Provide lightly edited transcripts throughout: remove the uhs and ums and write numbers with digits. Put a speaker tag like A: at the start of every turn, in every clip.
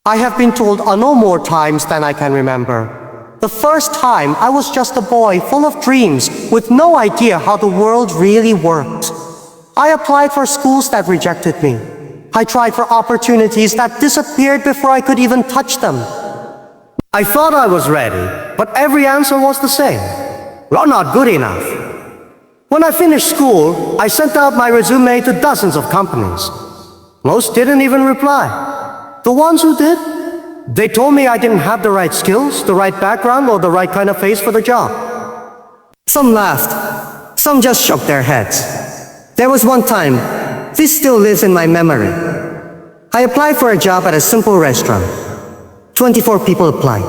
A: I have been told no more times than I can remember. The first time, I was just a boy full of dreams with no idea how the world really worked. I applied for schools that rejected me. I tried for opportunities that disappeared before I could even touch them. I thought I was ready, but every answer was the same. You're not good enough. When I finished school, I sent out my resume to dozens of companies. Most didn't even reply. The ones who did, they told me I didn't have the right skills, the right background, or the right kind of face for the job. Some laughed, some just shook their heads. There was one time, this still lives in my memory. I applied for a job at a simple restaurant. 24 people applied.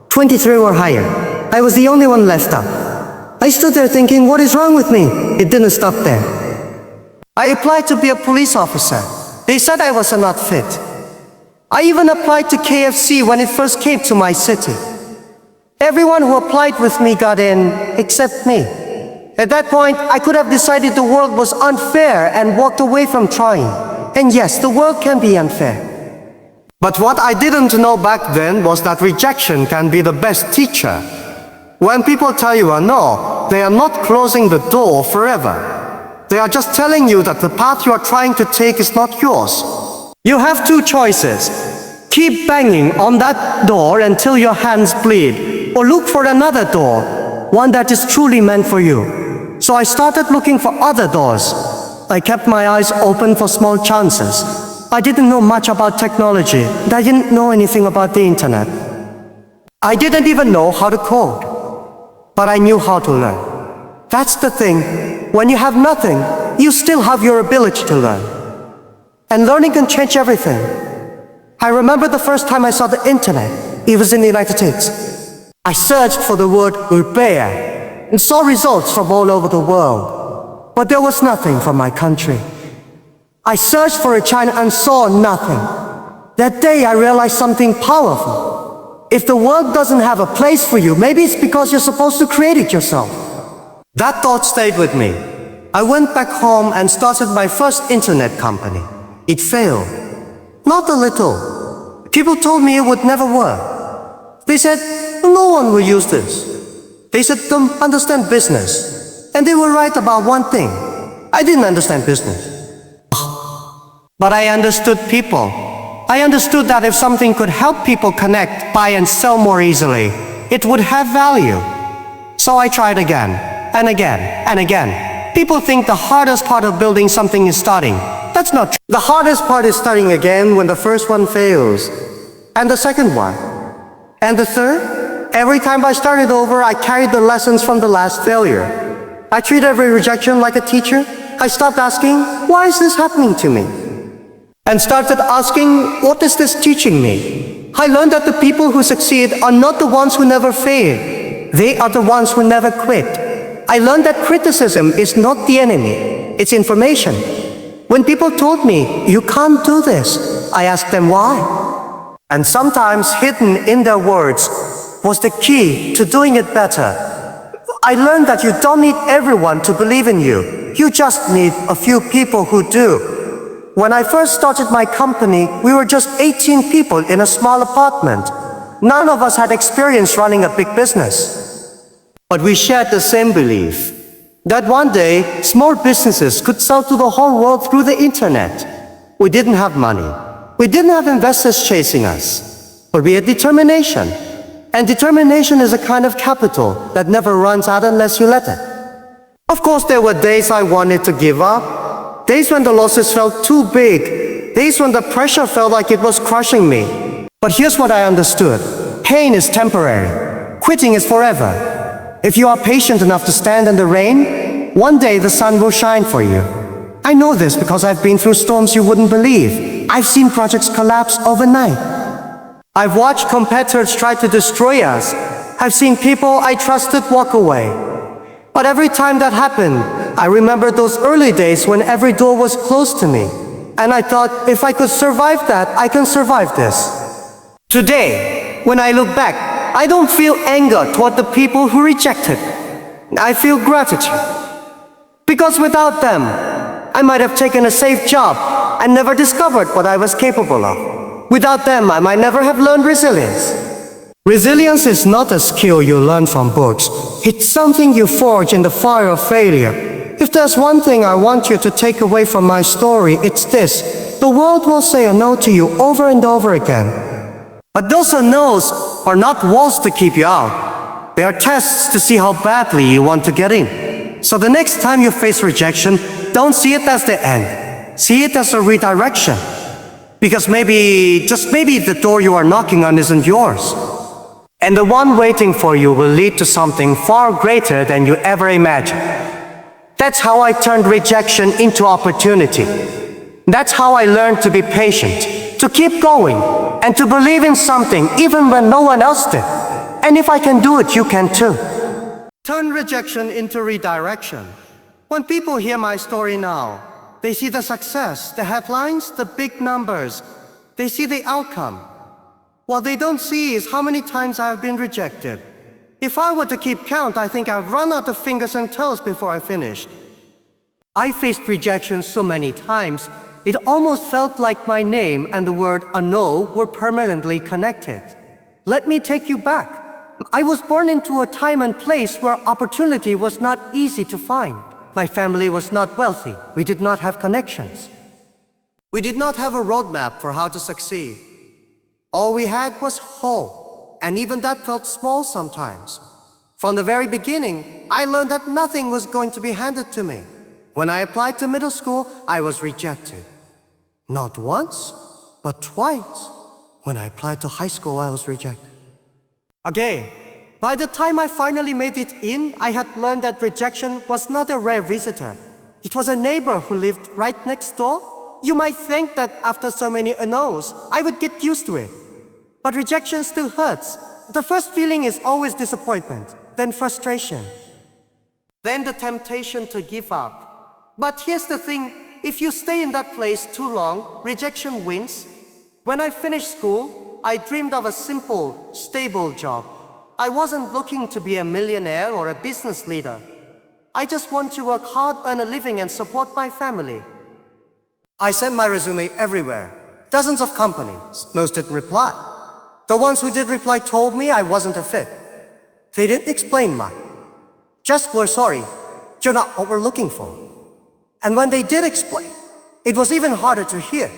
A: 23 were hired. I was the only one left up. I stood there thinking, what is wrong with me? It didn't stop there. I applied to be a police officer. They said I was not fit. I even applied to KFC when it first came to my city. Everyone who applied with me got in, except me. At that point, I could have decided the world was unfair and walked away from trying. And yes, the world can be unfair. But what I didn't know back then was that rejection can be the best teacher. When people tell you a no, they are not closing the door forever. They are just telling you that the path you are trying to take is not yours. You have two choices. Keep banging on that door until your hands bleed, or look for another door, one that is truly meant for you. So I started looking for other doors. I kept my eyes open for small chances. I didn't know much about technology, and I didn't know anything about the internet. I didn't even know how to code, but I knew how to learn. That's the thing. When you have nothing, you still have your ability to learn. And learning can change everything. I remember the first time I saw the internet. It was in the United States. I searched for the word repair and saw results from all over the world. But there was nothing from my country. I searched for a China and saw nothing. That day I realized something powerful. If the world doesn't have a place for you, maybe it's because you're supposed to create it yourself. That thought stayed with me. I went back home and started my first internet company. It failed. Not a little. People told me it would never work. They said, no one will use this. They said, don't understand business. And they were right about one thing. I didn't understand business. But I understood people. I understood that if something could help people connect, buy and sell more easily, it would have value. So I tried again, and again, and again. People think the hardest part of building something is starting. That's not true. The hardest part is starting again when the first one fails. And the second one. And the third. Every time I started over, I carried the lessons from the last failure. I treat every rejection like a teacher. I stopped asking, why is this happening to me? And started asking, what is this teaching me? I learned that the people who succeed are not the ones who never fail. They are the ones who never quit. I learned that criticism is not the enemy. It's information. When people told me, you can't do this, I asked them why. And sometimes hidden in their words was the key to doing it better. I learned that you don't need everyone to believe in you. You just need a few people who do. When I first started my company, we were just 18 people in a small apartment. None of us had experience running a big business. But we shared the same belief. That one day, small businesses could sell to the whole world through the internet. We didn't have money. We didn't have investors chasing us. But we had determination. And determination is a kind of capital that never runs out unless you let it. Of course, there were days I wanted to give up. Days when the losses felt too big. Days when the pressure felt like it was crushing me. But here's what I understood. Pain is temporary. Quitting is forever. If you are patient enough to stand in the rain, one day the sun will shine for you. I know this because I've been through storms you wouldn't believe. I've seen projects collapse overnight. I've watched competitors try to destroy us. I've seen people I trusted walk away. But every time that happened, I remembered those early days when every door was closed to me. And I thought, if I could survive that, I can survive this. Today, when I look back, I don't feel anger toward the people who rejected. I feel gratitude. Because without them, I might have taken a safe job and never discovered what I was capable of. Without them, I might never have learned resilience. Resilience is not a skill you learn from books. It's something you forge in the fire of failure. If there's one thing I want you to take away from my story, it's this. The world will say a no to you over and over again. But those no's are not walls to keep you out. They are tests to see how badly you want to get in. So the next time you face rejection, don't see it as the end. See it as a redirection. Because maybe, just maybe, the door you are knocking on isn't yours. And the one waiting for you will lead to something far greater than you ever imagined. That's how I turned rejection into opportunity. That's how I learned to be patient, to keep going, and to believe in something even when no one else did. And if I can do it, you can too. Turn rejection into redirection. When people hear my story now, they see the success, the headlines, the big numbers. They see the outcome. What they don't see is how many times I've been rejected. If I were to keep count, I think I've run out of fingers and toes before I finished. I faced rejection so many times, it almost felt like my name and the word a no were permanently connected. Let me take you back. I was born into a time and place where opportunity was not easy to find. My family was not wealthy. We did not have connections. We did not have a roadmap for how to succeed. All we had was hope, and even that felt small sometimes. From the very beginning, I learned that nothing was going to be handed to me. When I applied to middle school, I was rejected. Not once, but twice. When I applied to high school, I was rejected. Again, by the time I finally made it in, I had learned that rejection was not a rare visitor. It was a neighbor who lived right next door. You might think that after so many no's, I would get used to it. But rejection still hurts. The first feeling is always disappointment, then frustration, then the temptation to give up. But here's the thing, if you stay in that place too long, rejection wins. When I finished school, I dreamed of a simple, stable job. I wasn't looking to be a millionaire or a business leader. I just want to work hard, earn a living, and support my family. I sent my resume everywhere. Dozens of companies. Most didn't reply. The ones who did reply told me I wasn't a fit. They didn't explain much. Just were sorry. You're not what we're looking for. And when they did explain, it was even harder to hear.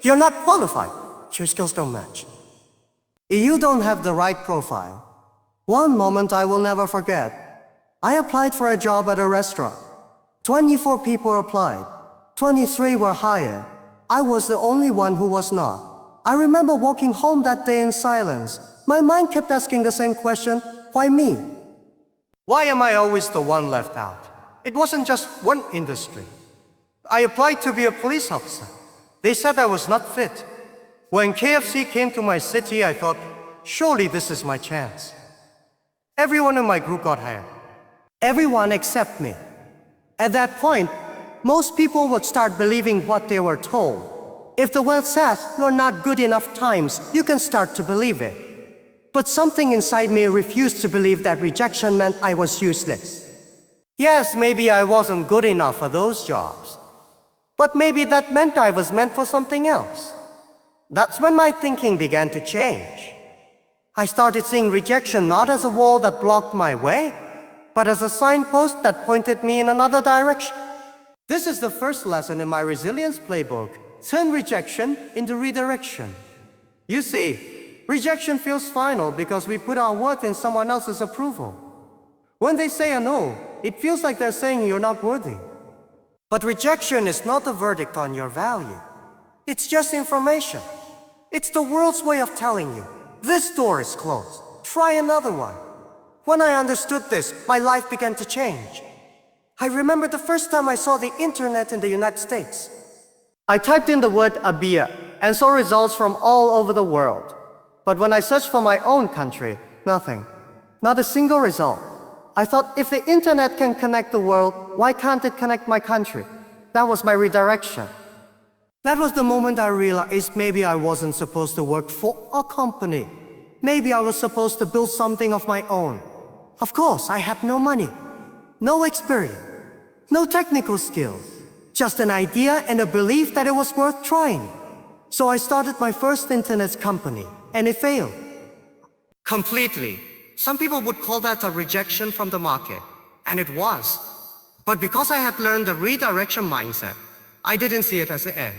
A: You're not qualified. Your skills don't match. You don't have the right profile. One moment I will never forget. I applied for a job at a restaurant. 24 people applied. 23 were hired. I was the only one who was not. I remember walking home that day in silence. My mind kept asking the same question, why me? Why am I always the one left out? It wasn't just one industry. I applied to be a police officer. They said I was not fit. When KFC came to my city, I thought, surely this is my chance. Everyone in my group got hired. Everyone except me. At that point, most people would start believing what they were told. If the world says you're not good enough times, you can start to believe it. But something inside me refused to believe that rejection meant I was useless. Yes, maybe I wasn't good enough for those jobs. But maybe that meant I was meant for something else. That's when my thinking began to change. I started seeing rejection not as a wall that blocked my way, but as a signpost that pointed me in another direction. This is the first lesson in my resilience playbook. Turn rejection into redirection. You see, rejection feels final because we put our worth in someone else's approval. When they say a no, it feels like they're saying you're not worthy. But rejection is not a verdict on your value. It's just information. It's the world's way of telling you, this door is closed. Try another one. When I understood this, my life began to change. I remember the first time I saw the internet in the United States. I typed in the word Abia and saw results from all over the world. But when I searched for my own country, nothing. Not a single result. I thought, if the internet can connect the world, why can't it connect my country? That was my redirection. That was the moment I realized maybe I wasn't supposed to work for a company. Maybe I was supposed to build something of my own. Of course, I had no money, no experience, no technical skills, just an idea and a belief that it was worth trying. So I started my first internet company, and it failed. Completely. Some people would call that a rejection from the market, and it was. But because I had learned the redirection mindset, I didn't see it as the end.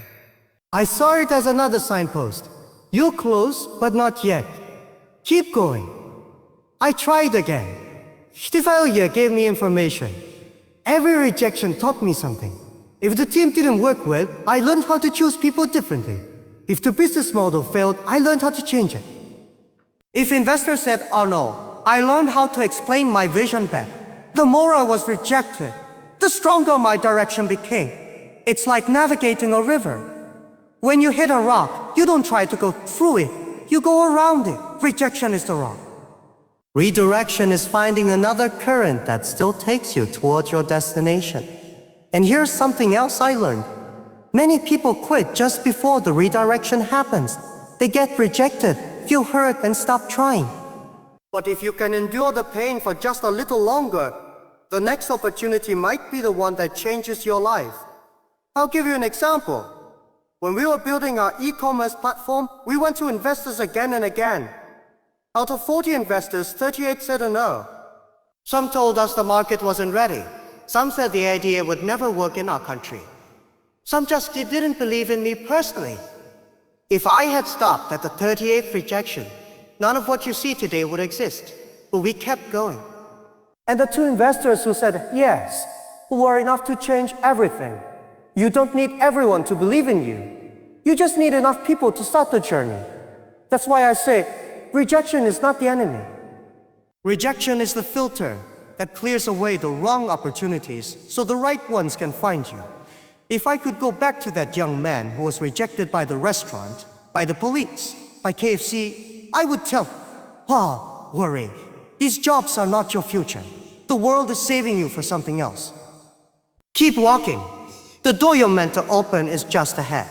A: I saw it as another signpost. You're close, but not yet. Keep going. I tried again. The failure gave me information. Every rejection taught me something. If the team didn't work well, I learned how to choose people differently. If the business model failed, I learned how to change it. If investors said, oh no, I learned how to explain my vision better. The more I was rejected, the stronger my direction became. It's like navigating a river. When you hit a rock, you don't try to go through it, you go around it. Rejection is the rock. Redirection is finding another current that still takes you towards your destination. And here's something else I learned. Many people quit just before the redirection happens. They get rejected, feel hurt, and stop trying. But if you can endure the pain for just a little longer, the next opportunity might be the one that changes your life. I'll give you an example. When we were building our e-commerce platform, we went to investors again and again. Out of 40 investors, 38 said no. Some told us the market wasn't ready. Some said the idea would never work in our country. Some just didn't believe in me personally. If I had stopped at the 38th rejection, none of what you see today would exist. But we kept going. And the two investors who said yes, who were enough to change everything. You don't need everyone to believe in you. You just need enough people to start the journey. That's why I say, rejection is not the enemy. Rejection is the filter that clears away the wrong opportunities so the right ones can find you. If I could go back to that young man who was rejected by the restaurant, by the police, by KFC, I would tell him, worry. These jobs are not your future. The world is saving you for something else. Keep walking. The door you're meant to open is just ahead.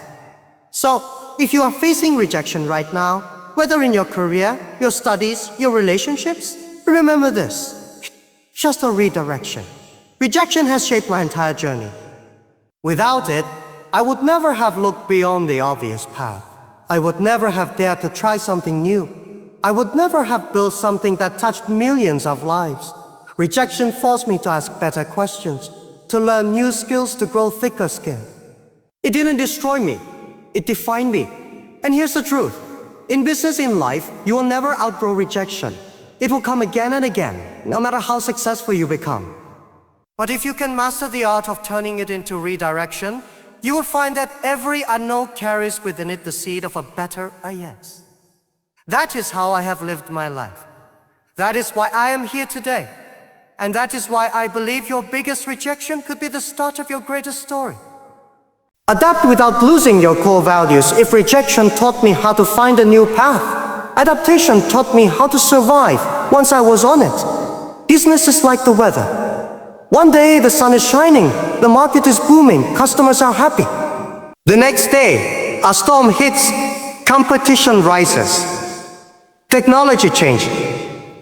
A: So, if you are facing rejection right now, whether in your career, your studies, your relationships, remember this. Just a redirection. Rejection has shaped my entire journey. Without it, I would never have looked beyond the obvious path. I would never have dared to try something new. I would never have built something that touched millions of lives. Rejection forced me to ask better questions, to learn new skills, to grow thicker skin. It didn't destroy me. It defined me. And here's the truth. In business, in life, you will never outgrow rejection. It will come again and again, no matter how successful you become. But if you can master the art of turning it into redirection, you will find that every unknown carries within it the seed of a better yes. That is how I have lived my life. That is why I am here today. And that is why I believe your biggest rejection could be the start of your greatest story. Adapt without losing your core values. If rejection taught me how to find a new path, adaptation taught me how to survive once I was on it. Business is like the weather. One day the sun is shining, the market is booming, customers are happy. The next day, a storm hits, competition rises. Technology changes.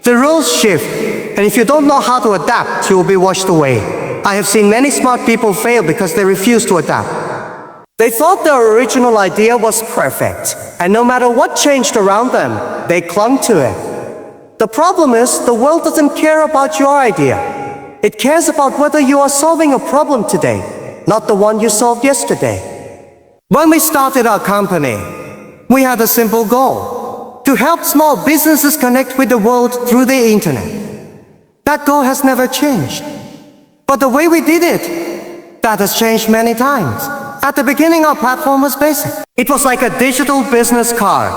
A: The rules shift, and if you don't know how to adapt, you will be washed away. I have seen many smart people fail because they refused to adapt. They thought their original idea was perfect, and no matter what changed around them, they clung to it. The problem is, the world doesn't care about your idea. It cares about whether you are solving a problem today, not the one you solved yesterday. When we started our company, we had a simple goal: to help small businesses connect with the world through the internet. That goal has never changed. But the way we did it, that has changed many times. At the beginning, our platform was basic. It was like a digital business card,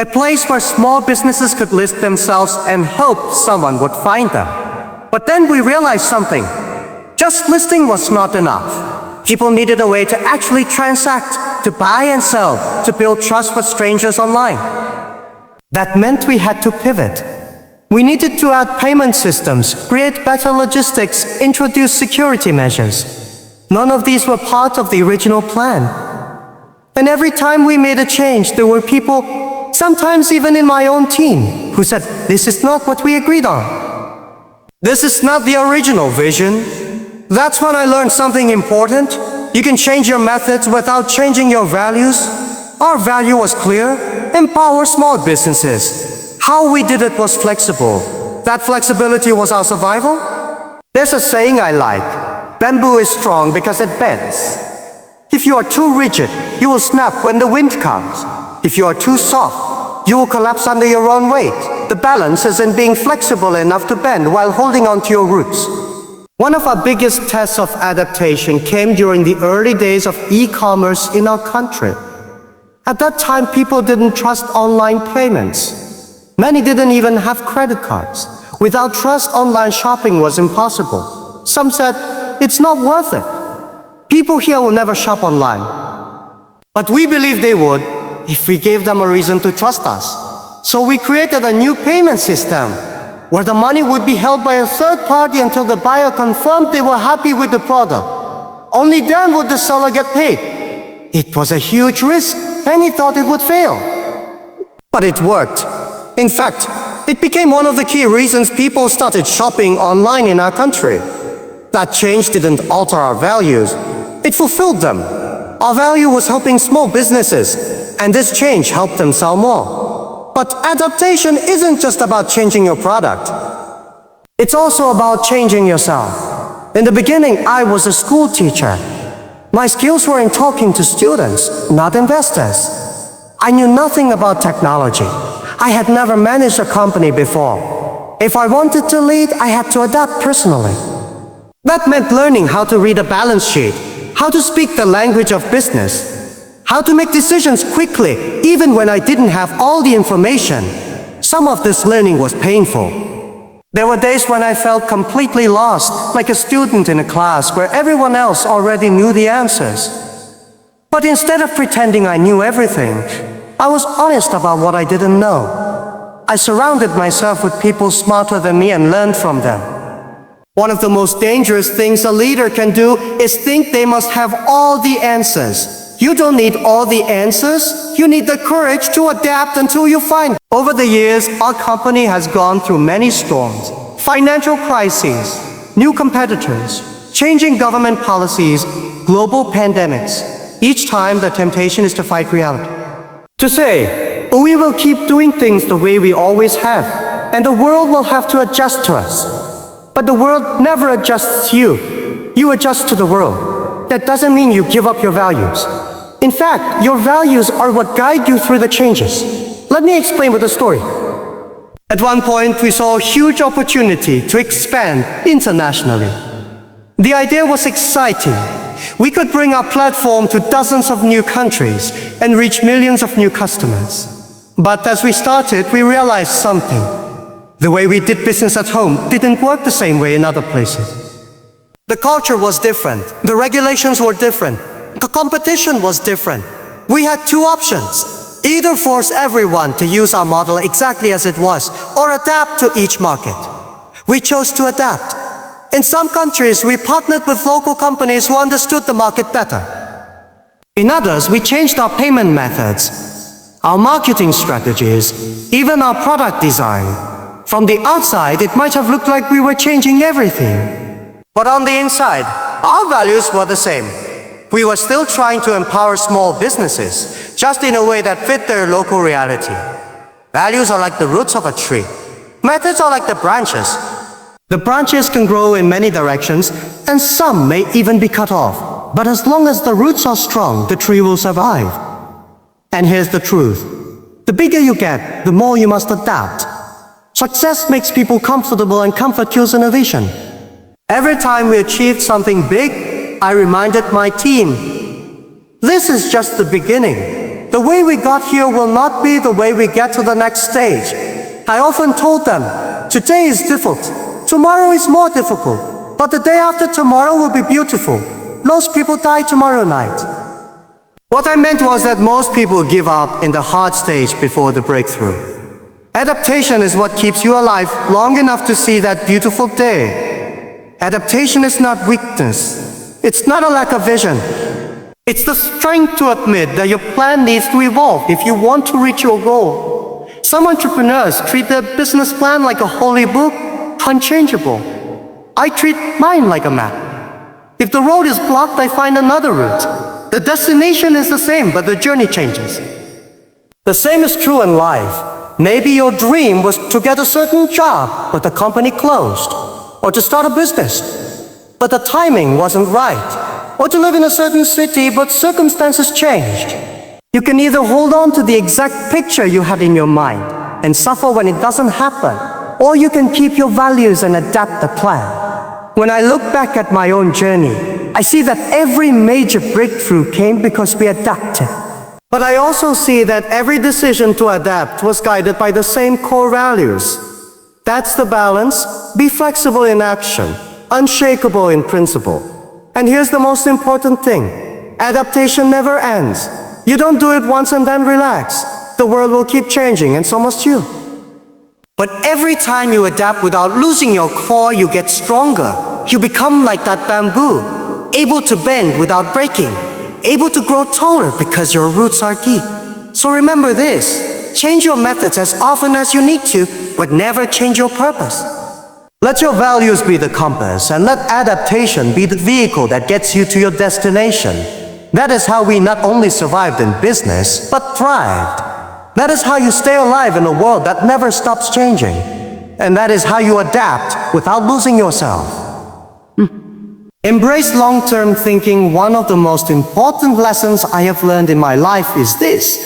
A: a place where small businesses could list themselves and hope someone would find them. But then we realized something. Just listing was not enough. People needed a way to actually transact, to buy and sell, to build trust with strangers online. That meant we had to pivot. We needed to add payment systems, create better logistics, introduce security measures. None of these were part of the original plan. And every time we made a change, there were people, sometimes even in my own team, who said, "This is not what we agreed on. This is not the original vision." That's when I learned something important. You can change your methods without changing your values. Our value was clear: empower small businesses. How we did it was flexible. That flexibility was our survival. There's a saying I like: bamboo is strong because it bends. If you are too rigid, you will snap when the wind comes. If you are too soft, you will collapse under your own weight. The balance is in being flexible enough to bend while holding on to your roots. One of our biggest tests of adaptation came during the early days of e-commerce in our country. At that time, people didn't trust online payments. Many didn't even have credit cards. Without trust, online shopping was impossible. Some said, it's not worth it. People here will never shop online. But we believed they would if we gave them a reason to trust us. So we created a new payment system where the money would be held by a third party until the buyer confirmed they were happy with the product. Only then would the seller get paid. It was a huge risk. Many thought it would fail. But it worked. In fact, it became one of the key reasons people started shopping online in our country. That change didn't alter our values. It fulfilled them. Our value was helping small businesses, and this change helped them sell more. But adaptation isn't just about changing your product. It's also about changing yourself. In the beginning, I was a school teacher. My skills were in talking to students, not investors. I knew nothing about technology. I had never managed a company before. If I wanted to lead, I had to adapt personally. That meant learning how to read a balance sheet, how to speak the language of business, how to make decisions quickly, even when I didn't have all the information. Some of this learning was painful. There were days when I felt completely lost, like a student in a class where everyone else already knew the answers. But instead of pretending I knew everything, I was honest about what I didn't know. I surrounded myself with people smarter than me and learned from them. One of the most dangerous things a leader can do is think they must have all the answers. You don't need all the answers. You need the courage to adapt until you find. Over the years, our company has gone through many storms. Financial crises, new competitors, changing government policies, global pandemics. Each time the temptation is to fight reality. To say, we will keep doing things the way we always have, and the world will have to adjust to us. But the world never adjusts you. You adjust to the world. That doesn't mean you give up your values. In fact, your values are what guide you through the changes. Let me explain with a story. At one point, we saw a huge opportunity to expand internationally. The idea was exciting. We could bring our platform to dozens of new countries and reach millions of new customers. But as we started, we realized something. The way we did business at home didn't work the same way in other places. The culture was different. The regulations were different. The competition was different. We had two options: either force everyone to use our model exactly as it was, or adapt to each market. We chose to adapt. In some countries, we partnered with local companies who understood the market better. In others, we changed our payment methods, our marketing strategies, even our product design. From the outside, it might have looked like we were changing everything. But on the inside, our values were the same. We were still trying to empower small businesses, just in a way that fit their local reality. Values are like the roots of a tree. Methods are like the branches. The branches can grow in many directions, and some may even be cut off. But as long as the roots are strong, the tree will survive. And here's the truth. The bigger you get, the more you must adapt. Success makes people comfortable, and comfort kills innovation. Every time we achieved something big, I reminded my team, this is just the beginning. The way we got here will not be the way we get to the next stage. I often told them, today is difficult, tomorrow is more difficult, but the day after tomorrow will be beautiful. Most people die tomorrow night. What I meant was that most people give up in the hard stage before the breakthrough. Adaptation is what keeps you alive long enough to see that beautiful day. Adaptation is not weakness. It's not a lack of vision. It's the strength to admit that your plan needs to evolve if you want to reach your goal. Some entrepreneurs treat their business plan like a holy book, unchangeable. I treat mine like a map. If the road is blocked, I find another route. The destination is the same, but the journey changes. The same is true in life. Maybe your dream was to get a certain job, but the company closed, or to start a business, but the timing wasn't right, or to live in a certain city, but circumstances changed. You can either hold on to the exact picture you had in your mind and suffer when it doesn't happen, or you can keep your values and adapt the plan. When I look back at my own journey, I see that every major breakthrough came because we adapted. But I also see that every decision to adapt was guided by the same core values. That's the balance. Be flexible in action, unshakable in principle. And here's the most important thing. Adaptation never ends. You don't do it once and then relax. The world will keep changing, and so must you. But every time you adapt without losing your core, you get stronger. You become like that bamboo, able to bend without breaking, able to grow taller because your roots are deep. So remember this, change your methods as often as you need to, but never change your purpose. Let your values be the compass, and let adaptation be the vehicle that gets you to your destination. That is how we not only survived in business, but thrived. That is how you stay alive in a world that never stops changing. And that is how you adapt without losing yourself. Embrace long-term thinking. One of the most important lessons I have learned in my life is this.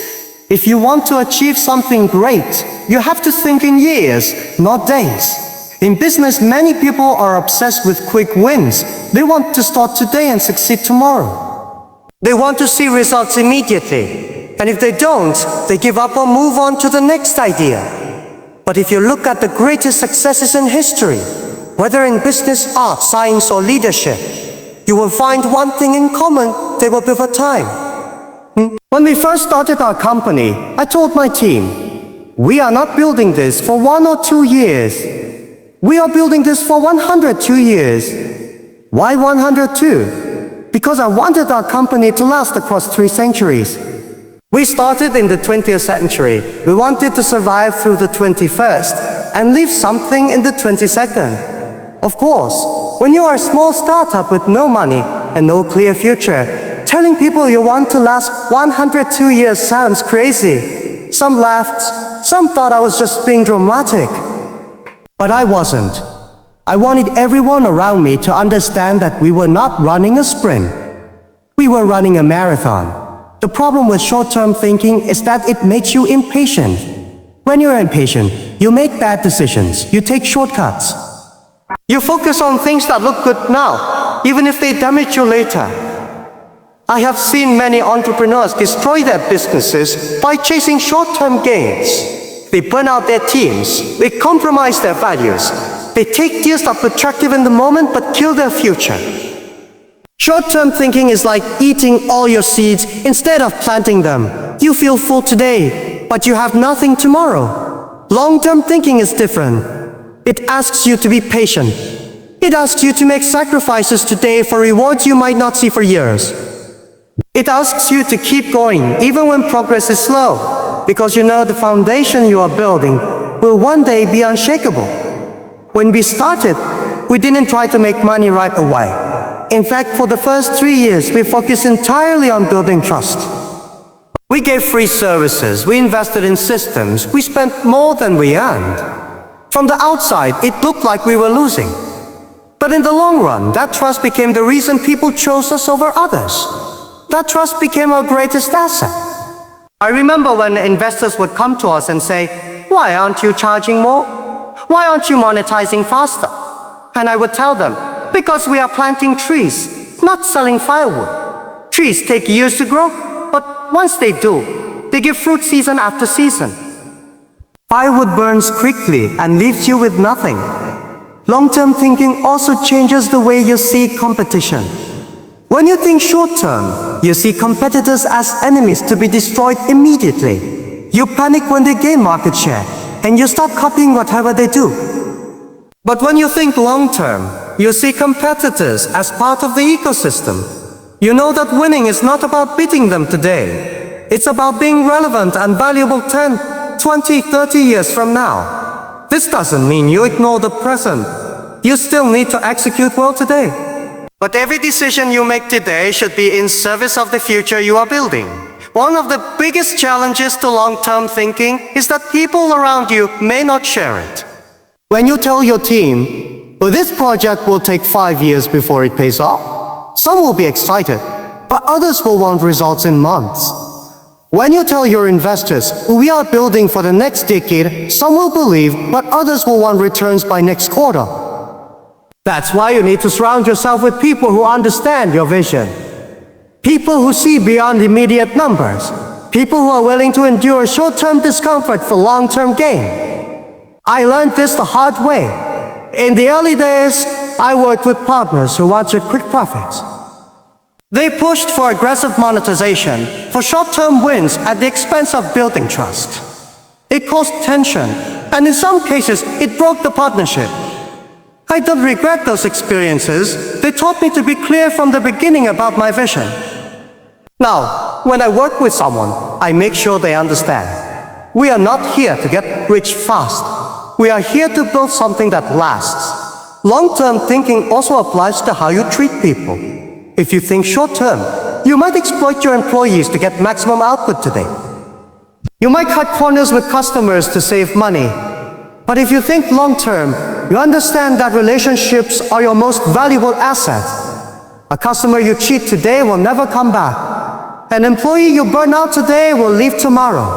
A: If you want to achieve something great, you have to think in years, not days. In business, many people are obsessed with quick wins. They want to start today and succeed tomorrow. They want to see results immediately. And if they don't, they give up or move on to the next idea. But if you look at the greatest successes in history, whether in business, art, science, or leadership, you will find one thing in common: they were built for time. When we first started our company, I told my team, we are not building this for 1 or 2 years. We are building this for 102 years. Why 102? Because I wanted our company to last across 3 centuries. We started in the 20th century. We wanted to survive through the 21st and leave something in the 22nd. Of course, when you are a small startup with no money and no clear future, telling people you want to last 102 years sounds crazy. Some laughed, some thought I was just being dramatic. But I wasn't. I wanted everyone around me to understand that we were not running a sprint. We were running a marathon. The problem with short-term thinking is that it makes you impatient. When you're impatient, you make bad decisions. You take shortcuts. You focus on things that look good now, even if they damage you later. I have seen many entrepreneurs destroy their businesses by chasing short-term gains. They burn out their teams. They compromise their values. They take deals that are attractive in the moment but kill their future. Short-term thinking is like eating all your seeds instead of planting them. You feel full today, but you have nothing tomorrow. Long-term thinking is different. It asks you to be patient. It asks you to make sacrifices today for rewards you might not see for years. It asks you to keep going even when progress is slow, because you know the foundation you are building will one day be unshakable. When we started, we didn't try to make money right away. In fact, for the first 3 years, we focused entirely on building trust. We gave free services, we invested in systems, we spent more than we earned. From the outside, it looked like we were losing. But in the long run, that trust became the reason people chose us over others. That trust became our greatest asset. I remember when investors would come to us and say, "Why aren't you charging more? Why aren't you monetizing faster?" And I would tell them, because we are planting trees, not selling firewood. Trees take years to grow, but once they do, they give fruit season after season. Firewood burns quickly and leaves you with nothing. Long-term thinking also changes the way you see competition. When you think short-term, you see competitors as enemies to be destroyed immediately. You panic when they gain market share, and you start copying whatever they do. But when you think long-term, you see competitors as part of the ecosystem. You know that winning is not about beating them today. It's about being relevant and valuable 10, 20, 30 years from now. This doesn't mean you ignore the present. You still need to execute well today. But every decision you make today should be in service of the future you are building. One of the biggest challenges to long-term thinking is that people around you may not share it. When you tell your team, "Well, this project will take 5 years before it pays off," some will be excited, but others will want results in months. When you tell your investors, "We are building for the next decade," some will believe, but others will want returns by next quarter. That's why you need to surround yourself with people who understand your vision. People who see beyond immediate numbers. People who are willing to endure short-term discomfort for long-term gain. I learned this the hard way. In the early days, I worked with partners who wanted quick profits. They pushed for aggressive monetization, for short-term wins at the expense of building trust. It caused tension, and in some cases, it broke the partnership. I don't regret those experiences. They taught me to be clear from the beginning about my vision. Now, when I work with someone, I make sure they understand. We are not here to get rich fast. We are here to build something that lasts. Long-term thinking also applies to how you treat people. If you think short-term, you might exploit your employees to get maximum output today. You might cut corners with customers to save money. But if you think long-term, you understand that relationships are your most valuable asset. A customer you cheat today will never come back. An employee you burn out today will leave tomorrow.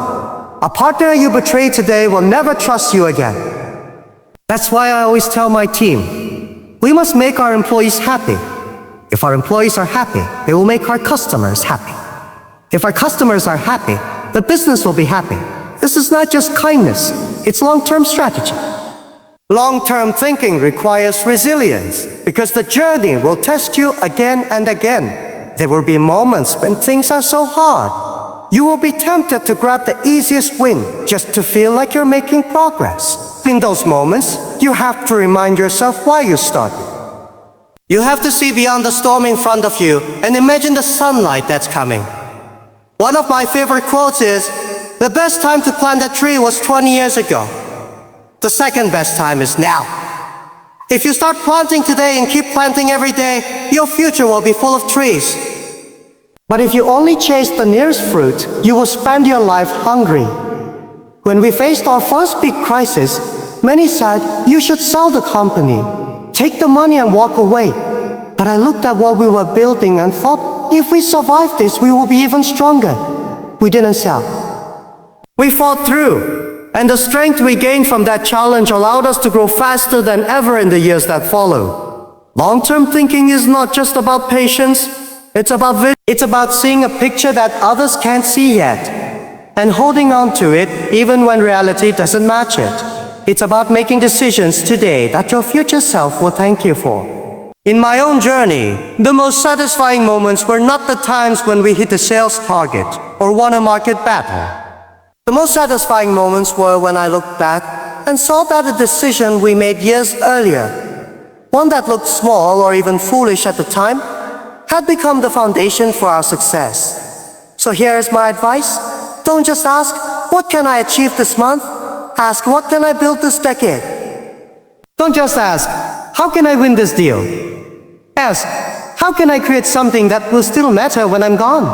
A: A partner you betray today will never trust you again. That's why I always tell my team, we must make our employees happy. If our employees are happy, they will make our customers happy. If our customers are happy, the business will be happy. This is not just kindness, it's long-term strategy. Long-term thinking requires resilience because the journey will test you again and again. There will be moments when things are so hard. You will be tempted to grab the easiest win just to feel like you're making progress. In those moments, you have to remind yourself why you started. You have to see beyond the storm in front of you and imagine the sunlight that's coming. One of my favorite quotes is, "The best time to plant a tree was 20 years ago. The second best time is now." If you start planting today and keep planting every day, your future will be full of trees. But if you only chase the nearest fruit, you will spend your life hungry. When we faced our first big crisis, many said, "You should sell the company. Take the money and walk away." But I looked at what we were building and thought, if we survive this, we will be even stronger. We didn't sell. We fought through, and the strength we gained from that challenge allowed us to grow faster than ever in the years that followed. Long-term thinking is not just about patience, it's about vision. It's about seeing a picture that others can't see yet, and holding on to it even when reality doesn't match it. It's about making decisions today that your future self will thank you for. In my own journey, the most satisfying moments were not the times when we hit a sales target or won a market battle. The most satisfying moments were when I looked back and saw that a decision we made years earlier, one that looked small or even foolish at the time, had become the foundation for our success. So here is my advice. Don't just ask, "What can I achieve this month?" Ask, "What can I build this decade?" Don't just ask, "How can I win this deal?" Ask, "How can I create something that will still matter when I'm gone?"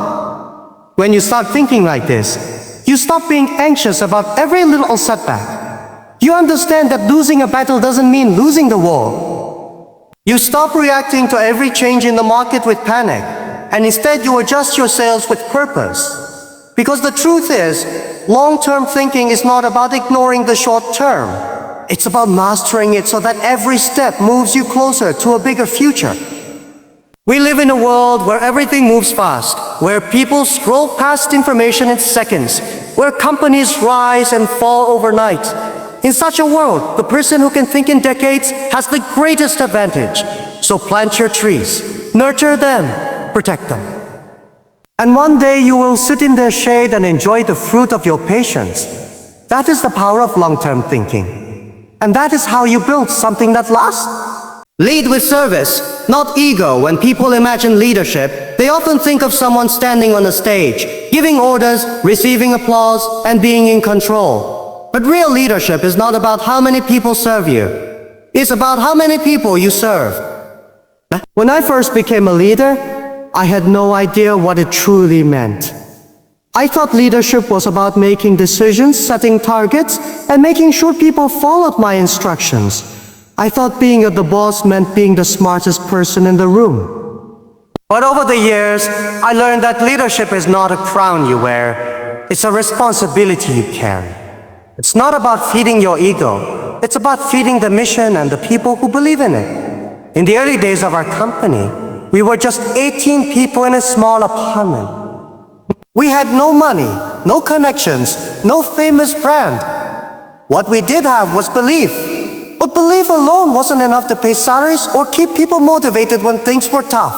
A: When you start thinking like this, you stop being anxious about every little setback. You understand that losing a battle doesn't mean losing the war. You stop reacting to every change in the market with panic, and instead you adjust your sails with purpose. Because the truth is, long-term thinking is not about ignoring the short term. It's about mastering it so that every step moves you closer to a bigger future. We live in a world where everything moves fast, where people scroll past information in seconds, where companies rise and fall overnight. In such a world, the person who can think in decades has the greatest advantage. So plant your trees, nurture them, protect them. And one day you will sit in their shade and enjoy the fruit of your patience. That is the power of long-term thinking. And that is how you build something that lasts. Lead with service, not ego. When people imagine leadership, they often think of someone standing on a stage, giving orders, receiving applause, and being in control. But real leadership is not about how many people serve you. It's about how many people you serve. When I first became a leader, I had no idea what it truly meant. I thought leadership was about making decisions, setting targets, and making sure people followed my instructions. I thought being the boss meant being the smartest person in the room. But over the years, I learned that leadership is not a crown you wear. It's a responsibility you carry. It's not about feeding your ego. It's about feeding the mission and the people who believe in it. In the early days of our company, we were just 18 people in a small apartment. We had no money, no connections, no famous brand. What we did have was belief. But belief alone wasn't enough to pay salaries or keep people motivated when things were tough.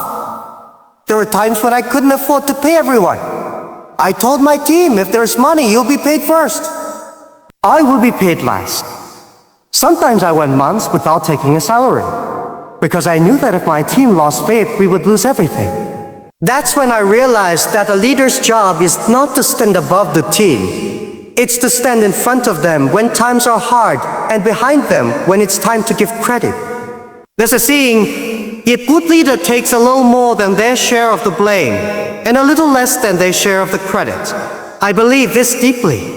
A: There were times when I couldn't afford to pay everyone. I told my team, if there's money, you'll be paid first. I will be paid last. Sometimes I went months without taking a salary, because I knew that if my team lost faith, we would lose everything. That's when I realized that a leader's job is not to stand above the team. It's to stand in front of them when times are hard and behind them when it's time to give credit. There's a saying, a good leader takes a little more than their share of the blame and a little less than their share of the credit. I believe this deeply.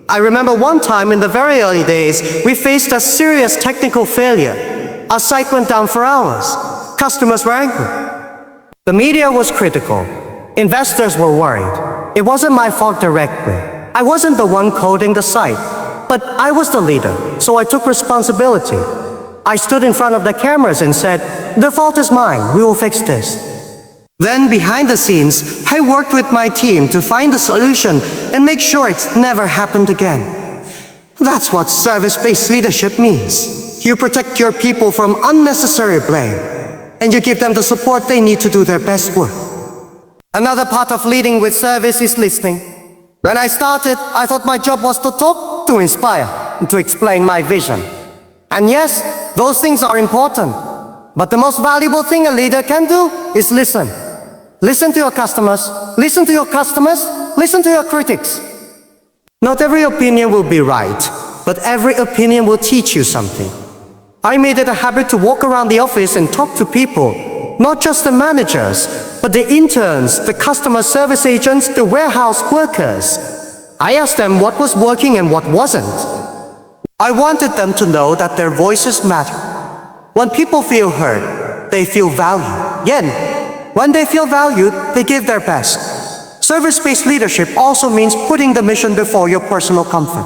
A: I remember one time in the very early days, we faced a serious technical failure. Our site went down for hours. Customers were angry. The media was critical. Investors were worried. It wasn't my fault directly. I wasn't the one coding the site, but I was the leader, so I took responsibility. I stood in front of the cameras and said, "The fault is mine, we will fix this." Then behind the scenes, I worked with my team to find a solution and make sure it's never happened again. That's what service-based leadership means. You protect your people from unnecessary blame, and you give them the support they need to do their best work. Another part of leading with service is listening. When I started, I thought my job was to talk, to inspire, and to explain my vision. And yes, those things are important. But the most valuable thing a leader can do is listen. Listen to your customers, listen to your customers, listen to your critics. Not every opinion will be right, but every opinion will teach you something. I made it a habit to walk around the office and talk to people, not just the managers, but the interns, the customer service agents, the warehouse workers. I asked them what was working and what wasn't. I wanted them to know that their voices matter. When people feel heard, they feel valued. Again, when they feel valued, they give their best. Service-based leadership also means putting the mission before your personal comfort.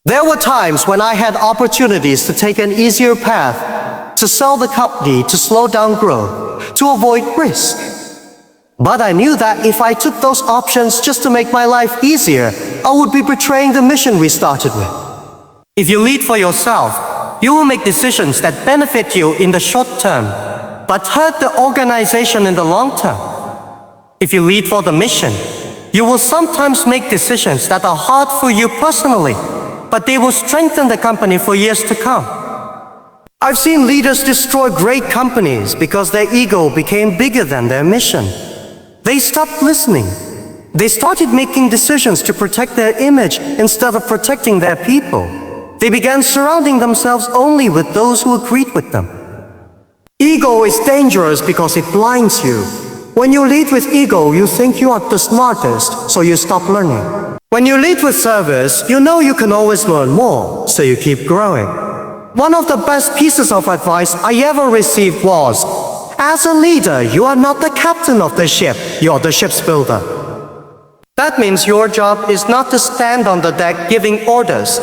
A: There were times when I had opportunities to take an easier path, to sell the company, to slow down growth, to avoid risk. But I knew that if I took those options just to make my life easier, I would be betraying the mission we started with. If you lead for yourself, you will make decisions that benefit you in the short term, but hurt the organization in the long term. If you lead for the mission, you will sometimes make decisions that are hard for you personally, but they will strengthen the company for years to come. I've seen leaders destroy great companies because their ego became bigger than their mission. They stopped listening. They started making decisions to protect their image instead of protecting their people. They began surrounding themselves only with those who agreed with them. Ego is dangerous because it blinds you. When you lead with ego, you think you are the smartest, so you stop learning. When you lead with service, you know you can always learn more, so you keep growing. One of the best pieces of advice I ever received was, as a leader, you are not the captain of the ship, you're the ship's builder. That means your job is not to stand on the deck giving orders.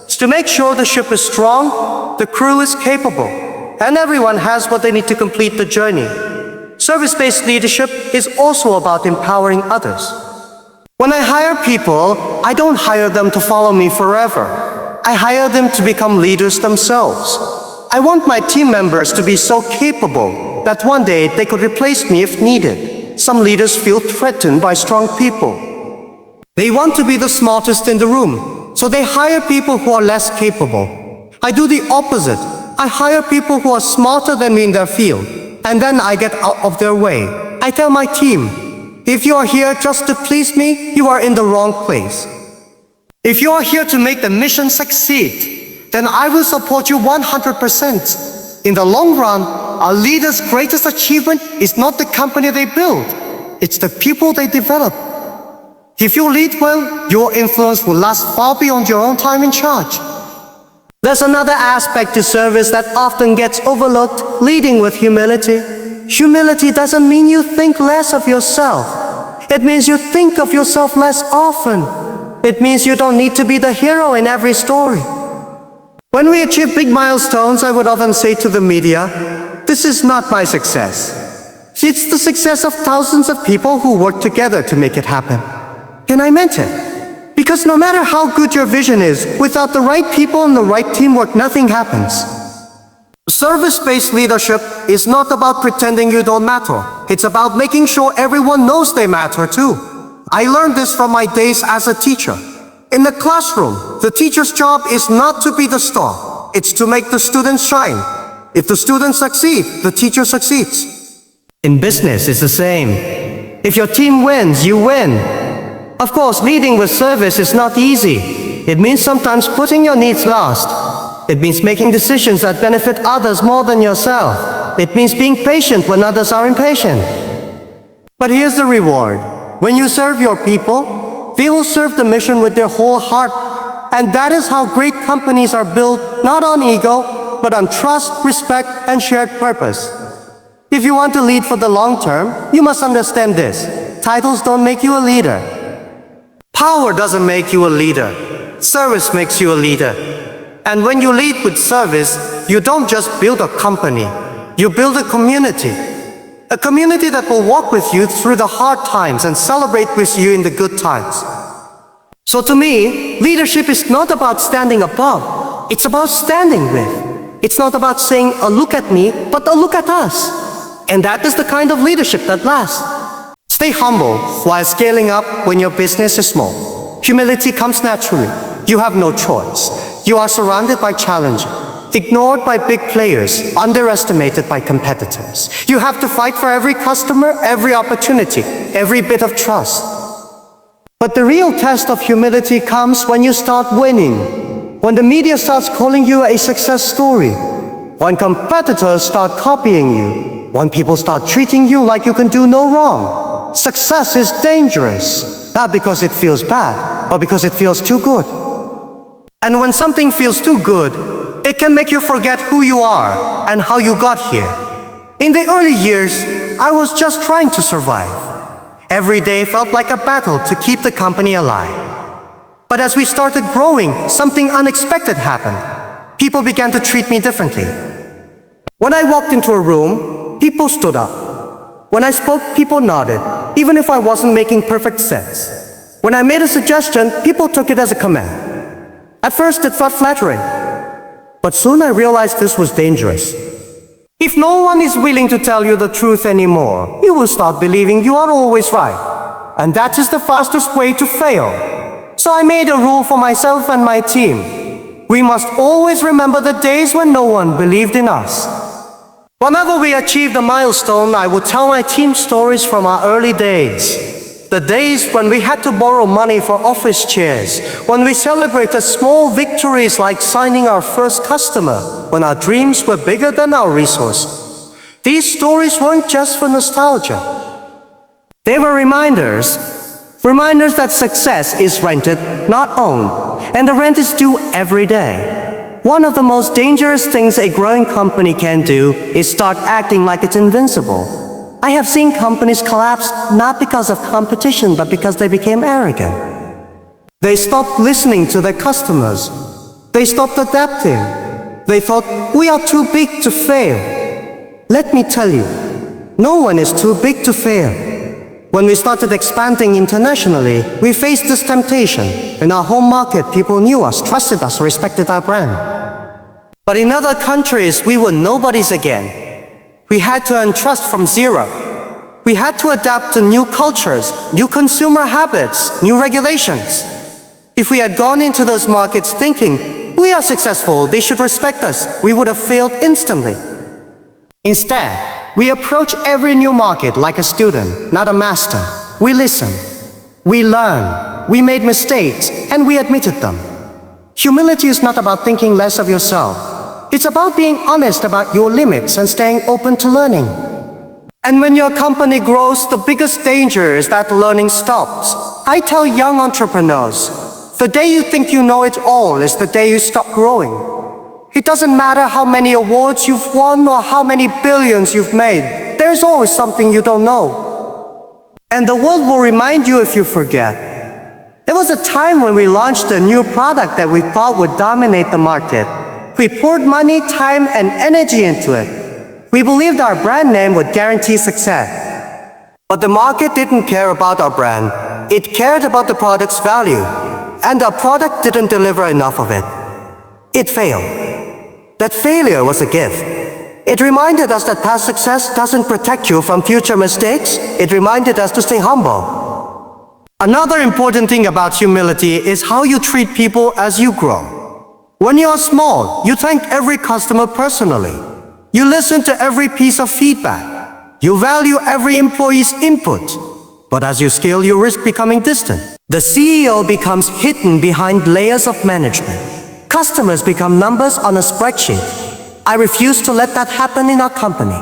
A: It's to make sure the ship is strong, the crew is capable, and everyone has what they need to complete the journey. Service-based leadership is also about empowering others. When I hire people, I don't hire them to follow me forever. I hire them to become leaders themselves. I want my team members to be so capable that one day they could replace me if needed. Some leaders feel threatened by strong people. They want to be the smartest in the room, so they hire people who are less capable. I do the opposite. I hire people who are smarter than me in their field, and then I get out of their way. I tell my team, if you are here just to please me, you are in the wrong place. If you are here to make the mission succeed, then I will support you 100%. In the long run, a leader's greatest achievement is not the company they build, it's the people they develop. If you lead well, your influence will last far beyond your own time in charge. There's another aspect to service that often gets overlooked: leading with humility. Humility doesn't mean you think less of yourself. It means you think of yourself less often. It means you don't need to be the hero in every story. When we achieve big milestones, I would often say to the media, "This is not my success. It's the success of thousands of people who work together to make it happen." And I meant it. Because no matter how good your vision is, without the right people and the right teamwork, nothing happens. Service-based leadership is not about pretending you don't matter. It's about making sure everyone knows they matter too. I learned this from my days as a teacher. In the classroom, the teacher's job is not to be the star. It's to make the students shine. If the students succeed, the teacher succeeds. In business, it's the same. If your team wins, you win. Of course, leading with service is not easy. It means sometimes putting your needs last. It means making decisions that benefit others more than yourself. It means being patient when others are impatient. But here's the reward. When you serve your people, they will serve the mission with their whole heart. And that is how great companies are built, not on ego, but on trust, respect, and shared purpose. If you want to lead for the long term, you must understand this. Titles don't make you a leader. Power doesn't make you a leader. Service makes you a leader. And when you lead with service, you don't just build a company. You build a community. A community that will walk with you through the hard times and celebrate with you in the good times. So to me, leadership is not about standing above. It's about standing with. It's not about saying, "A look at me," but "A look at us." And that is the kind of leadership that lasts. Stay humble while scaling up when your business is small. Humility comes naturally. You have no choice. You are surrounded by challenges, ignored by big players, underestimated by competitors. You have to fight for every customer, every opportunity, every bit of trust. But the real test of humility comes when you start winning, when the media starts calling you a success story, when competitors start copying you, when people start treating you like you can do no wrong. Success is dangerous, not because it feels bad, but because it feels too good. And when something feels too good, it can make you forget who you are and how you got here. In the early years, I was just trying to survive. Every day felt like a battle to keep the company alive. But as we started growing, something unexpected happened. People began to treat me differently. When I walked into a room, people stood up. When I spoke, people nodded, even if I wasn't making perfect sense. When I made a suggestion, people took it as a command. At first, it felt flattering. But soon I realized this was dangerous. If no one is willing to tell you the truth anymore, you will start believing you are always right. And that is the fastest way to fail. So I made a rule for myself and my team. We must always remember the days when no one believed in us. Whenever we achieved a milestone, I would tell my team stories from our early days. The days when we had to borrow money for office chairs, when we celebrated small victories like signing our first customer, when our dreams were bigger than our resources. These stories weren't just for nostalgia. They were reminders that success is rented, not owned, and the rent is due every day. One of the most dangerous things a growing company can do is start acting like it's invincible. I have seen companies collapse not because of competition, but because they became arrogant. They stopped listening to their customers. They stopped adapting. They thought, "We are too big to fail." Let me tell you, no one is too big to fail. When we started expanding internationally, we faced this temptation. In our home market, people knew us, trusted us, respected our brand. But in other countries, we were nobodies again. We had to earn trust from zero. We had to adapt to new cultures, new consumer habits, new regulations. If we had gone into those markets thinking, "We are successful, they should respect us," we would have failed instantly. Instead, we approach every new market like a student, not a master. We listened, we learned, we made mistakes, and we admitted them. Humility is not about thinking less of yourself. It's about being honest about your limits and staying open to learning. And when your company grows, the biggest danger is that learning stops. I tell young entrepreneurs, the day you think you know it all is the day you stop growing. It doesn't matter how many awards you've won or how many billions you've made. There's always something you don't know. And the world will remind you if you forget. There was a time when we launched a new product that we thought would dominate the market. We poured money, time, and energy into it. We believed our brand name would guarantee success. But the market didn't care about our brand. It cared about the product's value. And our product didn't deliver enough of it. It failed. That failure was a gift. It reminded us that past success doesn't protect you from future mistakes. It reminded us to stay humble. Another important thing about humility is how you treat people as you grow. When you are small, you thank every customer personally. You listen to every piece of feedback. You value every employee's input. But as you scale, you risk becoming distant. The CEO becomes hidden behind layers of management. Customers become numbers on a spreadsheet. I refuse to let that happen in our company.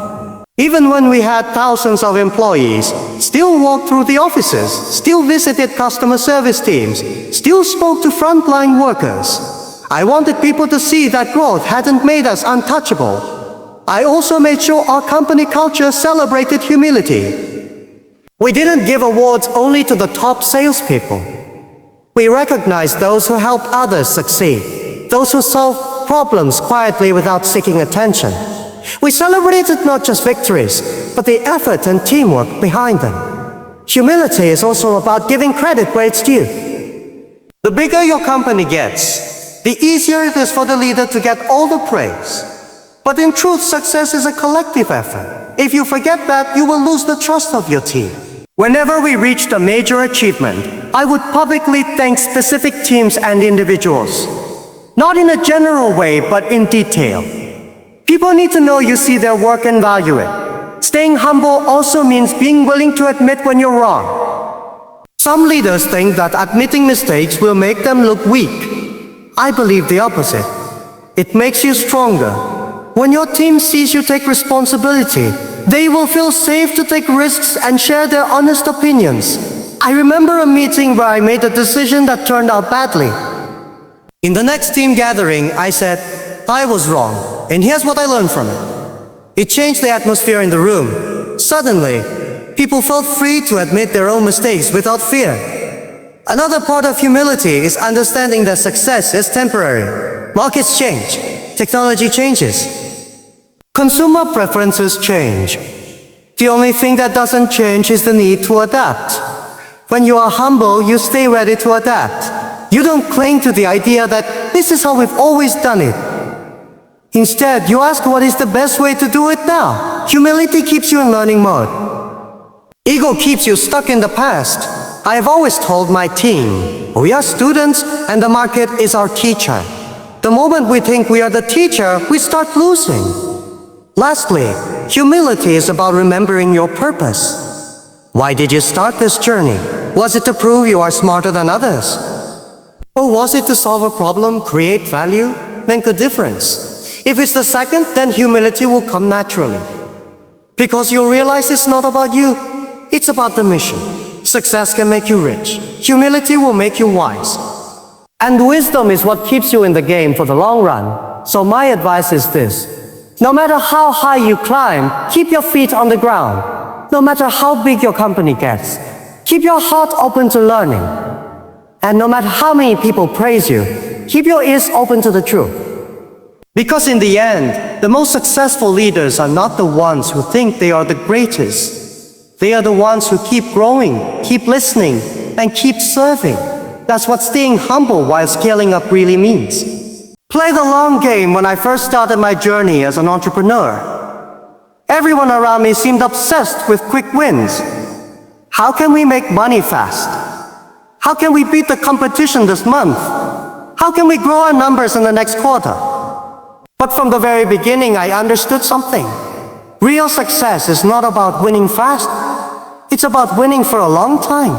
A: Even when we had thousands of employees, still walked through the offices, still visited customer service teams, still spoke to frontline workers. I wanted people to see that growth hadn't made us untouchable. I also made sure our company culture celebrated humility. We didn't give awards only to the top salespeople. We recognized those who help others succeed, those who solve problems quietly without seeking attention. We celebrated not just victories, but the effort and teamwork behind them. Humility is also about giving credit where it's due. The bigger your company gets, the easier it is for the leader to get all the praise. But in truth, success is a collective effort. If you forget that, you will lose the trust of your team. Whenever we reached a major achievement, I would publicly thank specific teams and individuals. Not in a general way, but in detail. People need to know you see their work and value it. Staying humble also means being willing to admit when you're wrong. Some leaders think that admitting mistakes will make them look weak. I believe the opposite. It makes you stronger. When your team sees you take responsibility, they will feel safe to take risks and share their honest opinions. I remember a meeting where I made a decision that turned out badly. In the next team gathering, I said, I was wrong, and here's what I learned from it. It changed the atmosphere in the room. Suddenly, people felt free to admit their own mistakes without fear. Another part of humility is understanding that success is temporary. Markets change. Technology changes. Consumer preferences change. The only thing that doesn't change is the need to adapt. When you are humble, you stay ready to adapt. You don't cling to the idea that this is how we've always done it. Instead, you ask what is the best way to do it now. Humility keeps you in learning mode. Ego keeps you stuck in the past. I have always told my team, we are students and the market is our teacher. The moment we think we are the teacher, we start losing. Lastly, humility is about remembering your purpose. Why did you start this journey? Was it to prove you are smarter than others? Or was it to solve a problem, create value, make a difference? If it's the second, then humility will come naturally. Because you'll realize it's not about you, it's about the mission. Success can make you rich. Humility will make you wise. And wisdom is what keeps you in the game for the long run. So my advice is this. No matter how high you climb, keep your feet on the ground. No matter how big your company gets, keep your heart open to learning. And no matter how many people praise you, keep your ears open to the truth. Because in the end, the most successful leaders are not the ones who think they are the greatest. They are the ones who keep growing, keep listening, and keep serving. That's what staying humble while scaling up really means. Play the long game. When I first started my journey as an entrepreneur, everyone around me seemed obsessed with quick wins. How can we make money fast? How can we beat the competition this month? How can we grow our numbers in the next quarter? But from the very beginning, I understood something. Real success is not about winning fast. It's about winning for a long time.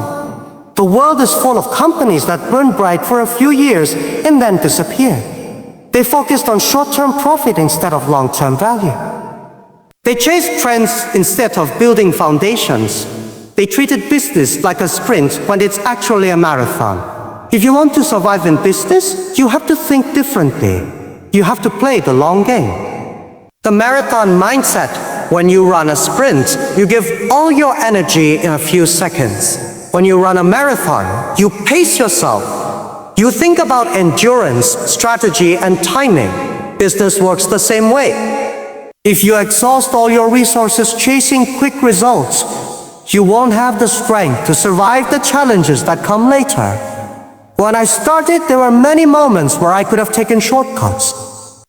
A: The world is full of companies that burn bright for a few years and then disappear. They focused on short-term profit instead of long-term value. They chased trends instead of building foundations. They treated business like a sprint when it's actually a marathon. If you want to survive in business, you have to think differently. You have to play the long game. The marathon mindset: when you run a sprint, you give all your energy in a few seconds. When you run a marathon, you pace yourself. You think about endurance, strategy, and timing. Business works the same way. If you exhaust all your resources chasing quick results, you won't have the strength to survive the challenges that come later. When I started, there were many moments where I could have taken shortcuts.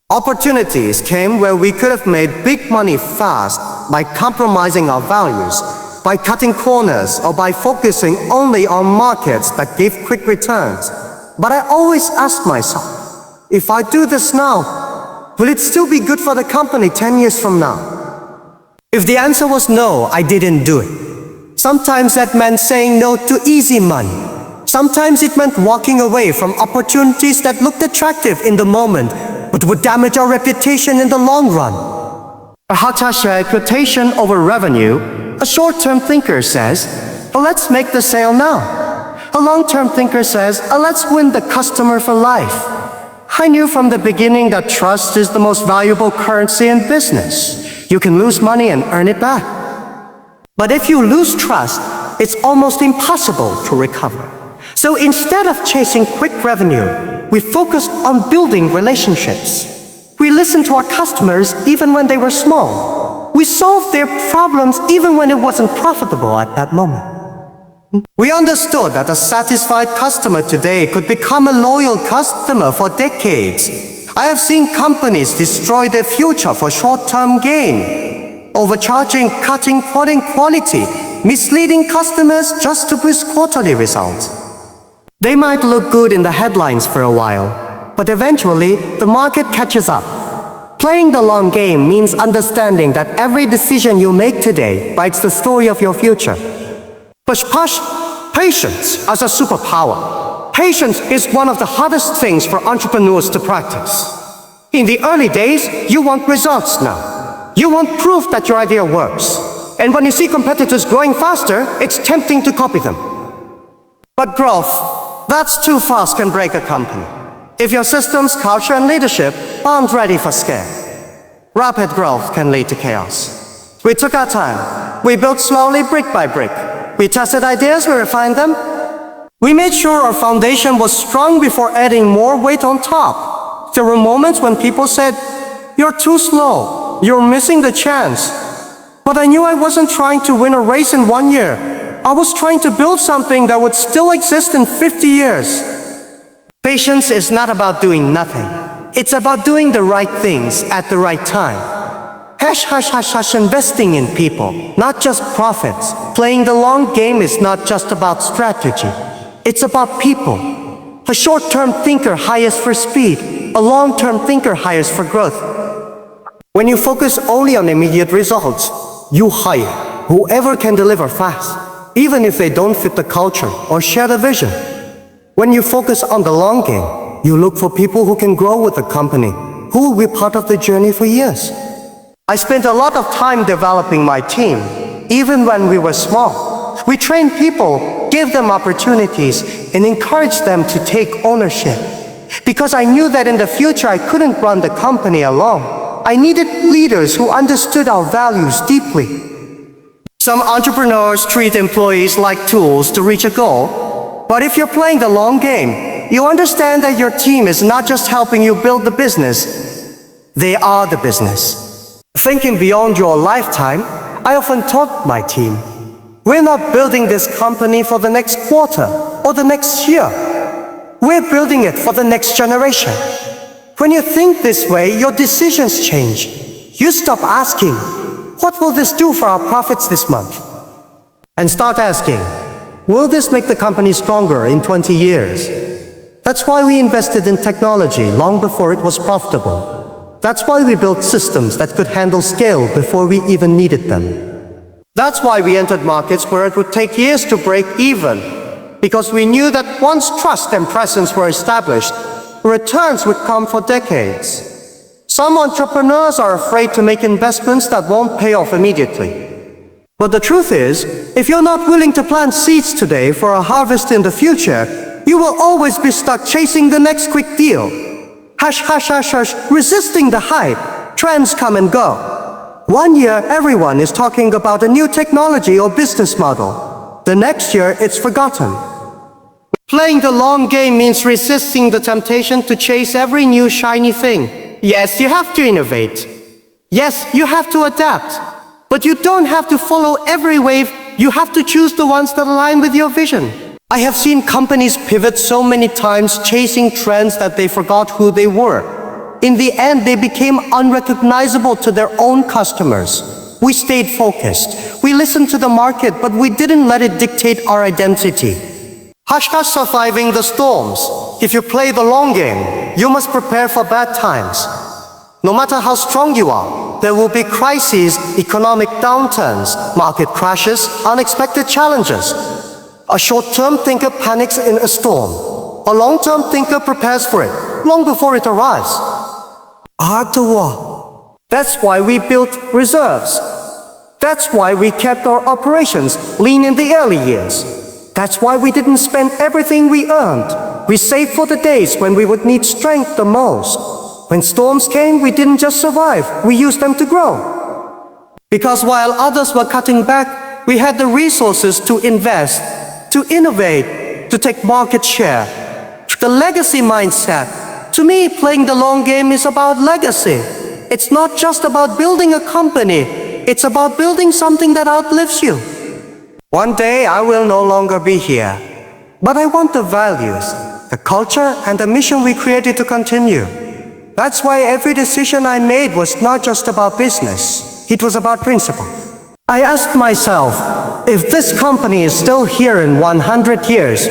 A: Opportunities came where we could have made big money fast by compromising our values, by cutting corners, or by focusing only on markets that gave quick returns. But I always asked myself, if I do this now, will it still be good for the company 10 years from now? If the answer was no, I didn't do it. Sometimes that meant saying no to easy money. Sometimes it meant walking away from opportunities that looked attractive in the moment, but would damage our reputation in the long run. A Hatash reputation over revenue, a short-term thinker says, let's make the sale now. A long-term thinker says, let's win the customer for life. I knew from the beginning that trust is the most valuable currency in business. You can lose money and earn it back. But if you lose trust, it's almost impossible to recover. So instead of chasing quick revenue, we focused on building relationships. We listened to our customers even when they were small. We solved their problems even when it wasn't profitable at that moment. We understood that a satisfied customer today could become a loyal customer for decades. I have seen companies destroy their future for short-term gain, overcharging, cutting quality, misleading customers just to boost quarterly results. They might look good in the headlines for a while, but eventually the market catches up. Playing the long game means understanding that every decision you make today writes the story of your future. Patience as a superpower. Patience is one of the hardest things for entrepreneurs to practice. In the early days, you want results now. You want proof that your idea works. And when you see competitors growing faster, it's tempting to copy them. But growth, that's too fast, can break a company. If your systems, culture, and leadership aren't ready for scale, rapid growth can lead to chaos. We took our time. We built slowly, brick by brick. We tested ideas, we refined them. We made sure our foundation was strong before adding more weight on top. There were moments when people said, "You're too slow. You're missing the chance." But I knew I wasn't trying to win a race in 1 year. I was trying to build something that would still exist in 50 years. Patience is not about doing nothing. It's about doing the right things at the right time. Investing in people, not just profits. Playing the long game is not just about strategy. It's about people. A short-term thinker hires for speed. A long-term thinker hires for growth. When you focus only on immediate results, you hire whoever can deliver fast, even if they don't fit the culture or share the vision. When you focus on the long game, you look for people who can grow with the company, who will be part of the journey for years. I spent a lot of time developing my team, even when we were small. We trained people, gave them opportunities, and encouraged them to take ownership. Because I knew that in the future I couldn't run the company alone. I needed leaders who understood our values deeply. Some entrepreneurs treat employees like tools to reach a goal. But if you're playing the long game, you understand that your team is not just helping you build the business, they are the business. Thinking beyond your lifetime, I often taught my team, we're not building this company for the next quarter or the next year. We're building it for the next generation. When you think this way, your decisions change. You stop asking, what will this do for our profits this month? And start asking, will this make the company stronger in 20 years? That's why we invested in technology long before it was profitable. That's why we built systems that could handle scale before we even needed them. That's why we entered markets where it would take years to break even, because we knew that once trust and presence were established, returns would come for decades. Some entrepreneurs are afraid to make investments that won't pay off immediately. But the truth is, if you're not willing to plant seeds today for a harvest in the future, you will always be stuck chasing the next quick deal. Hush, hush, hush, hush, resisting the hype. Trends come and go. One year, everyone is talking about a new technology or business model. The next year, it's forgotten. Playing the long game means resisting the temptation to chase every new shiny thing. Yes, you have to innovate. Yes, you have to adapt. But you don't have to follow every wave. You have to choose the ones that align with your vision. I have seen companies pivot so many times chasing trends that they forgot who they were. In the end, they became unrecognizable to their own customers. We stayed focused. We listened to the market, but we didn't let it dictate our identity. Hush hush surviving the storms. If you play the long game, you must prepare for bad times. No matter how strong you are, there will be crises, economic downturns, market crashes, unexpected challenges. A short-term thinker panics in a storm. A long-term thinker prepares for it, long before it arrives. Hard to walk. That's why we built reserves. That's why we kept our operations lean in the early years. That's why we didn't spend everything we earned. We saved for the days when we would need strength the most. When storms came, we didn't just survive, we used them to grow. Because while others were cutting back, we had the resources to invest, to innovate, to take market share. The legacy mindset. To me, playing the long game is about legacy. It's not just about building a company, it's about building something that outlives you. One day I will no longer be here, but I want the values, the culture, and the mission we created to continue. That's why every decision I made was not just about business, it was about principle. I asked myself, if this company is still here in 100 years,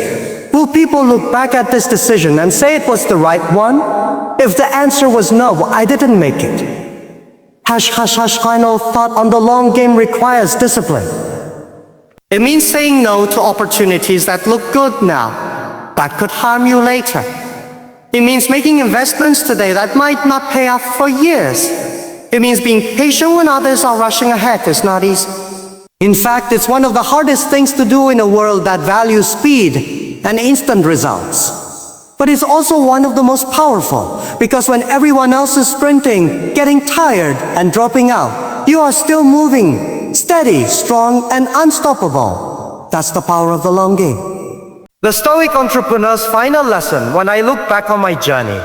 A: will people look back at this decision and say it was the right one? If the answer was no, I didn't make it. Hush, hush, hush, final thought on the long game requires discipline. It means saying no to opportunities that look good now, but could harm you later. It means making investments today that might not pay off for years. It means being patient when others are rushing ahead is not easy. In fact, it's one of the hardest things to do in a world that values speed and instant results. But it's also one of the most powerful, because when everyone else is sprinting, getting tired, and dropping out, you are still moving, steady, strong, and unstoppable. That's the power of the long game. The Stoic entrepreneur's final lesson when I look back on my journey,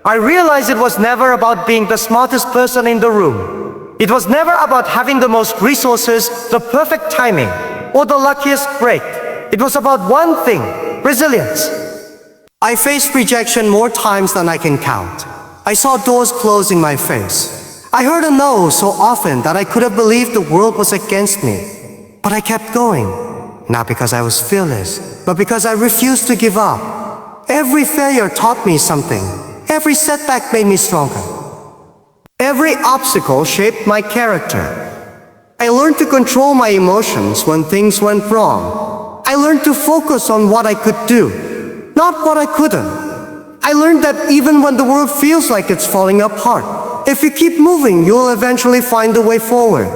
A: I realized it was never about being the smartest person in the room. It was never about having the most resources, the perfect timing, or the luckiest break. It was about one thing, resilience. I faced rejection more times than I can count. I saw doors close in my face. I heard a no so often that I could have believed the world was against me. But I kept going. Not because I was fearless, but because I refused to give up. Every failure taught me something. Every setback made me stronger. Every obstacle shaped my character. I learned to control my emotions when things went wrong. I learned to focus on what I could do, not what I couldn't. I learned that even when the world feels like it's falling apart, if you keep moving, you'll eventually find the way forward.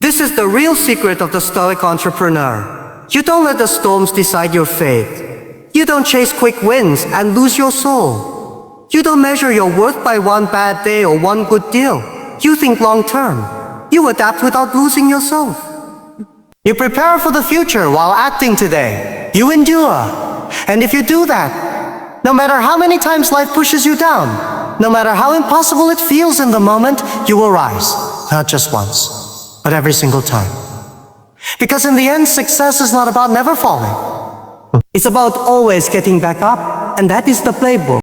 A: This is the real secret of the Stoic entrepreneur. You don't let the storms decide your fate. You don't chase quick wins and lose your soul. You don't measure your worth by one bad day or one good deal. You think long term. You adapt without losing yourself. You prepare for the future while acting today. You endure. And if you do that, no matter how many times life pushes you down, no matter how impossible it feels in the moment, you will rise. Not just once, but every single time. Because in the end, success is not about never falling. It's about always getting back up, and that is the playbook.